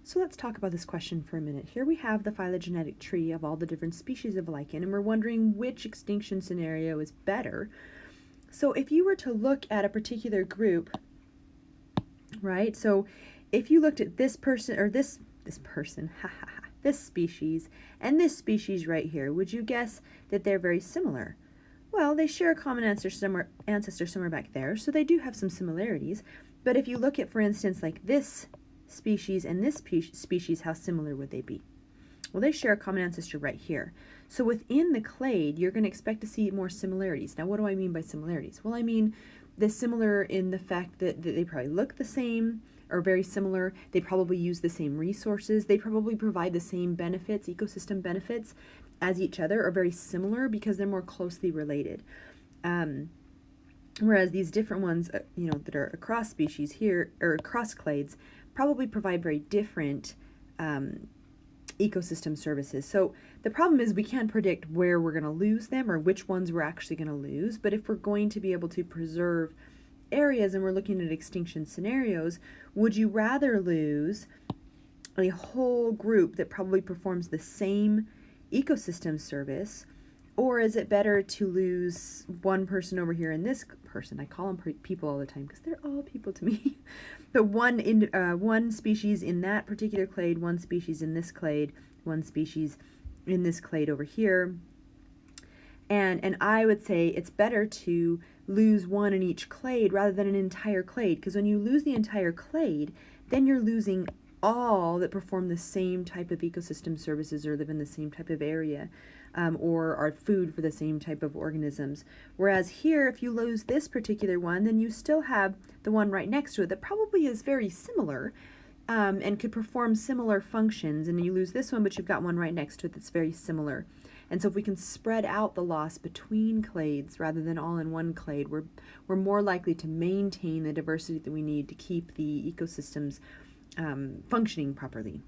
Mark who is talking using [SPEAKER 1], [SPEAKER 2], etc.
[SPEAKER 1] So let's talk about this question for a minute. Here we have the phylogenetic tree of all the different species of lichen, and we're wondering which extinction scenario is better. So if you were to look at a particular group, right? So if you looked at this person, or this person, this species, and this species right here, would you guess that they're very similar? Well, they share a common ancestor somewhere back there, so they do have some similarities. But if you look at, for instance, like this species and this species, how similar would they be? Well, they share a common ancestor right here. So within the clade, you're going to expect to see more similarities. Now, what do I mean by similarities? Well, I mean they're similar in the fact that they probably look the same or very similar. They probably use the same resources. They probably provide the same benefits, ecosystem benefits, as each other, or very similar because they're more closely related. Whereas these different ones, that are across species here, or across clades, probably provide very different ecosystem services. So the problem is we can't predict where we're going to lose them or which ones we're actually going to lose. But if we're going to be able to preserve areas and we're looking at extinction scenarios, would you rather lose a whole group that probably performs the same ecosystem service, or is it better to lose one person over here and this person? I call them people all the time because they're all people to me. But one species in that particular clade, one species in this clade, one species in this clade over here. And I would say it's better to lose one in each clade rather than an entire clade, because when you lose the entire clade, then you're losing all that perform the same type of ecosystem services or live in the same type of area, or are food for the same type of organisms. Whereas here, if you lose this particular one, then you still have the one right next to it that probably is very similar and could perform similar functions. And you lose this one, but you've got one right next to it that's very similar. And so if we can spread out the loss between clades rather than all in one clade, we're more likely to maintain the diversity that we need to keep the ecosystems functioning properly.